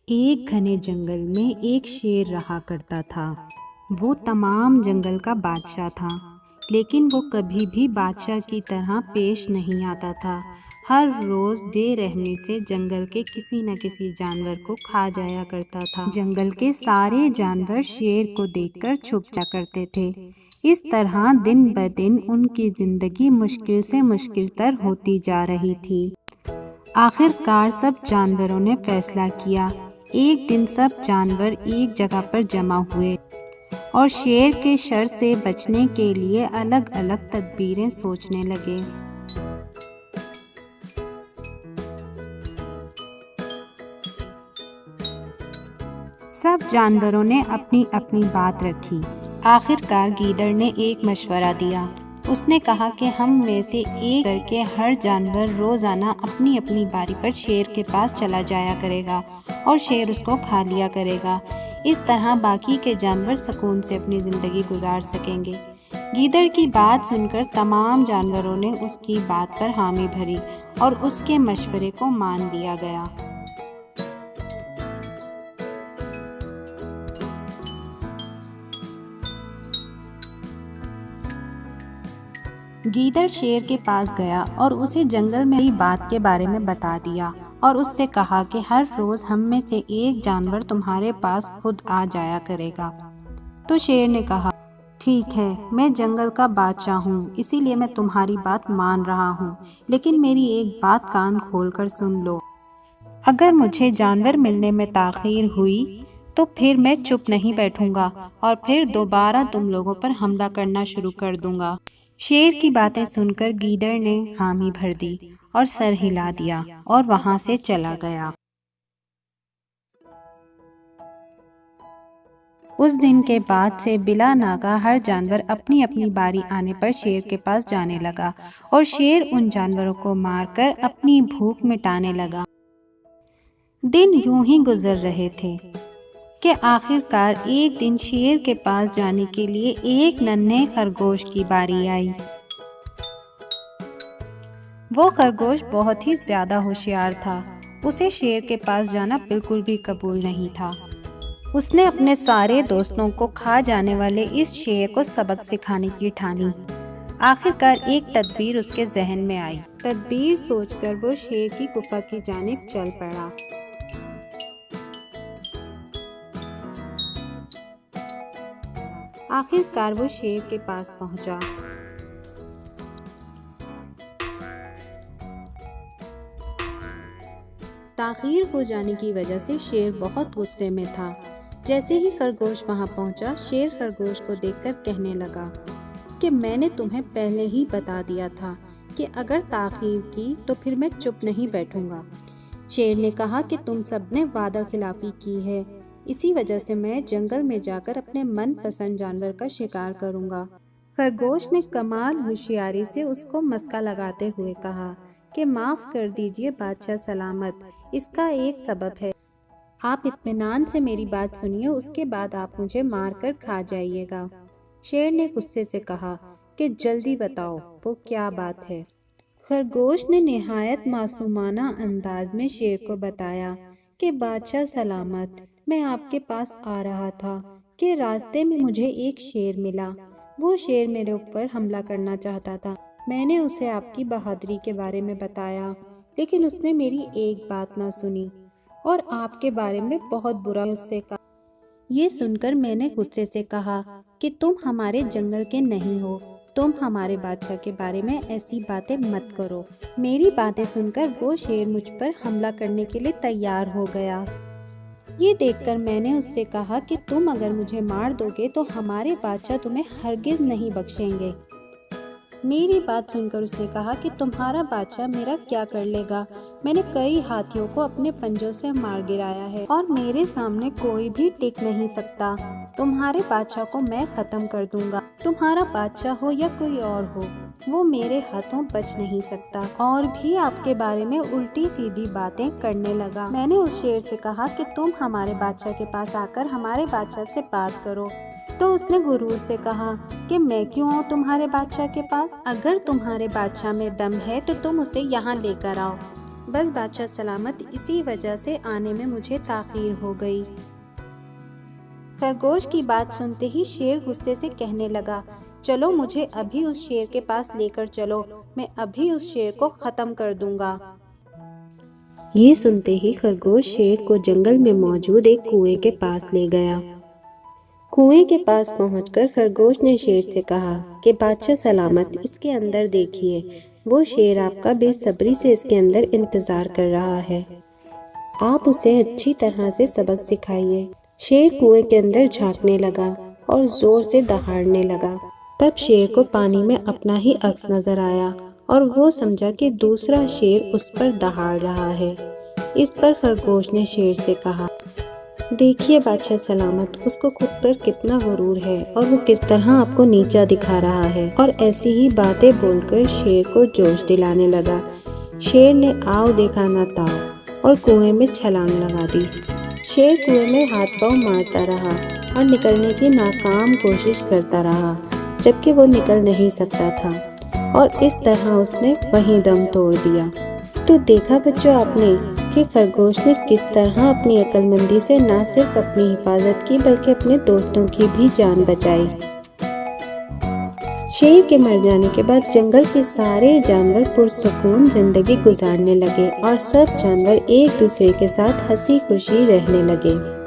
ایک گھنے جنگل میں ایک شیر رہا کرتا تھا۔ وہ تمام جنگل کا بادشاہ تھا، لیکن وہ کبھی بھی بادشاہ کی طرح پیش نہیں آتا تھا۔ ہر روز بے رحمی سے جنگل کے کسی نہ کسی جانور کو کھا جایا کرتا تھا۔ جنگل کے سارے جانور شیر کو دیکھ کر چھپ جا کرتے تھے۔ اس طرح دن بدن ان کی زندگی مشکل سے مشکل تر ہوتی جا رہی تھی۔ آخر کار سب جانوروں نے فیصلہ کیا۔ ایک دن سب جانور ایک جگہ پر جمع ہوئے اور شیر کے شر سے بچنے کے لیے الگ الگ تدبیریں سوچنے لگے۔ سب جانوروں نے اپنی اپنی بات رکھی۔ آخر کار گیدڑ نے ایک مشورہ دیا۔ اس نے کہا کہ ہم میں سے ایک کر کے ہر جانور روزانہ اپنی اپنی باری پر شیر کے پاس چلا جایا کرے گا اور شیر اس کو کھا لیا کرے گا۔ اس طرح باقی کے جانور سکون سے اپنی زندگی گزار سکیں گے۔ گیدڑ کی بات سن کر تمام جانوروں نے اس کی بات پر حامی بھری اور اس کے مشورے کو مان لیا گیا۔ گیدڑ شیر کے پاس گیا اور اسے جنگل میں بات کے بارے میں بتا دیا اور اس سے کہا کہ ہر روز ہم میں سے ایک جانور تمہارے پاس خود آ جایا کرے گا۔ تو شیر نے کہا، ٹھیک ہے، میں جنگل کا بادشاہ ہوں، اسی لیے میں تمہاری بات مان رہا ہوں، لیکن میری ایک بات کان کھول کر سن لو۔ اگر مجھے جانور ملنے میں تاخیر ہوئی تو پھر میں چپ نہیں بیٹھوں گا اور پھر دوبارہ تم لوگوں پر حملہ کرنا شروع کر دوں گا۔ شیر کی باتیں سن کر گیدڑ نے حامی بھر دی اور سر ہلا دیا اور وہاں سے چلا گیا۔ اس دن کے بعد سے بلا ناگا ہر جانور اپنی اپنی باری آنے پر شیر کے پاس جانے لگا اور شیر ان جانوروں کو مار کر اپنی بھوک مٹانے لگا۔ دن یوں ہی گزر رہے تھے کہ آخر کار ایک دن شیر کے پاس جانے کے لیے ایک ننھے خرگوش کی باری آئی۔ وہ خرگوش بہت ہی زیادہ ہوشیار تھا۔ اسے شیر کے پاس جانا بالکل بھی قبول نہیں تھا۔ اس نے اپنے سارے دوستوں کو کھا جانے والے اس شیر کو سبق سکھانے کی ٹھانی۔ آخر کار ایک تدبیر اس کے ذہن میں آئی۔ تدبیر سوچ کر وہ شیر کی غفا کی جانب چل پڑا۔ آخر کار وہ شیر کے پاس پہنچا۔ تاخیر ہو جانے کی وجہ سے شیر بہت غصے میں تھا۔ جیسے ہی خرگوش وہاں پہنچا، شیر خرگوش کو دیکھ کر کہنے لگا کہ میں نے تمہیں پہلے ہی بتا دیا تھا کہ اگر تاخیر کی تو پھر میں چپ نہیں بیٹھوں گا۔ شیر نے کہا کہ تم سب نے وعدہ خلافی کی ہے، اسی وجہ سے میں جنگل میں جا کر اپنے من پسند جانور کا شکار کروں گا۔ خرگوش نے کمال ہوشیاری سے اس کو مسکا لگاتے ہوئے کہا کہ معاف کر دیجئے بادشاہ سلامت، اس کا ایک سبب ہے۔ آپ اطمینان سے میری بات سنیے، اس کے بعد آپ مجھے مار کر کھا جائیے گا۔ شیر نے غصے سے کہا کہ جلدی بتاؤ وہ کیا بات ہے۔ خرگوش نے نہایت معصومانہ انداز میں شیر کو بتایا کہ بادشاہ سلامت، میں آپ کے پاس آ رہا تھا کہ راستے میں مجھے ایک شیر ملا۔ وہ شیر میرے اوپر حملہ کرنا چاہتا تھا۔ میں نے اسے آپ کی بہادری کے بارے میں بتایا، لیکن اس نے میری ایک بات نہ سنی اور آپ کے بارے میں بہت برا اس سے کہا۔ یہ سن کر میں نے غصے سے کہا کہ تم ہمارے جنگل کے نہیں ہو، تم ہمارے بادشاہ کے بارے میں ایسی باتیں مت کرو۔ میری باتیں سن کر وہ شیر مجھ پر حملہ کرنے کے لیے تیار ہو گیا۔ یہ دیکھ کر میں نے اس سے کہا کہ تم اگر مجھے مار دو گے تو ہمارے بادشاہ تمہیں ہرگز نہیں بخشیں گے۔ میری بات سن کر اس نے کہا کہ تمہارا بادشاہ میرا کیا کر لے گا؟ میں نے کئی ہاتھیوں کو اپنے پنجوں سے مار گرایا ہے اور میرے سامنے کوئی بھی ٹک نہیں سکتا۔ تمہارے بادشاہ کو میں ختم کر دوں گا۔ تمہارا بادشاہ ہو یا کوئی اور ہو، وہ میرے ہاتھوں بچ نہیں سکتا۔ اور بھی آپ کے بارے میں الٹی سیدھی باتیں کرنے لگا۔ میں نے اس شیر سے کہا کہ تم ہمارے بادشاہ کے پاس آ کر ہمارے بادشاہ سے بات کرو۔ تو اس نے غرور سے کہا کہ میں کیوں آؤں تمہارے بادشاہ کے پاس؟ اگر تمہارے بادشاہ میں دم ہے تو تم اسے یہاں لے کر آؤ۔ بس بادشاہ سلامت اسی وجہ سے آنے میں مجھے تاخیر ہو گئی۔ خرگوش کی بات سنتے ہی شیر غصے سے کہنے لگا، چلو مجھے ابھی اس شیر کے پاس لے کر چلو، میں ابھی اس شیر کو ختم کر دوں گا۔ یہ سنتے ہی خرگوش شیر کو جنگل میں موجود ایک کنویں کے پاس لے گیا۔ کنویں کے پاس پہنچ کر خرگوش نے شیر سے کہا کہ بادشاہ سلامت، اس کے اندر دیکھیے، وہ شیر آپ کا بے صبری سے اس کے اندر انتظار کر رہا ہے، آپ اسے اچھی طرح سے سبق سکھائیے۔ شیر کنویں کے اندر جھانکنے لگا اور زور سے دہاڑنے لگا۔ تب شیر کو پانی میں اپنا ہی عکس نظر آیا اور وہ سمجھا کہ دوسرا شیر اس پر دہاڑ رہا ہے۔ اس پر خرگوش نے شیر سے کہا، دیکھیے بادشاہ سلامت، اس کو خود پر کتنا غرور ہے اور وہ کس طرح آپ کو نیچا دکھا رہا ہے۔ اور ایسی ہی باتیں بول کر شیر کو جوش دلانے لگا۔ شیر نے آؤ دیکھا نہ تاؤ اور کنویں میں چھلانگ لگا دی۔ شیر کنویں میں ہاتھ پاؤں مارتا رہا اور نکلنے کی ناکام کوشش کرتا رہا، جبکہ وہ نکل نہیں سکتا تھا، اور اس طرح اس نے وہیں دم توڑ دیا۔ تو دیکھا بچوں آپ نے کہ خرگوش نے کس طرح اپنی عقل مندی سے نہ صرف اپنی حفاظت کی بلکہ اپنے دوستوں کی بھی جان بچائی۔ شیر کے مر جانے کے بعد جنگل کے سارے جانور پرسکون زندگی گزارنے لگے اور سب جانور ایک دوسرے کے ساتھ ہنسی خوشی رہنے لگے۔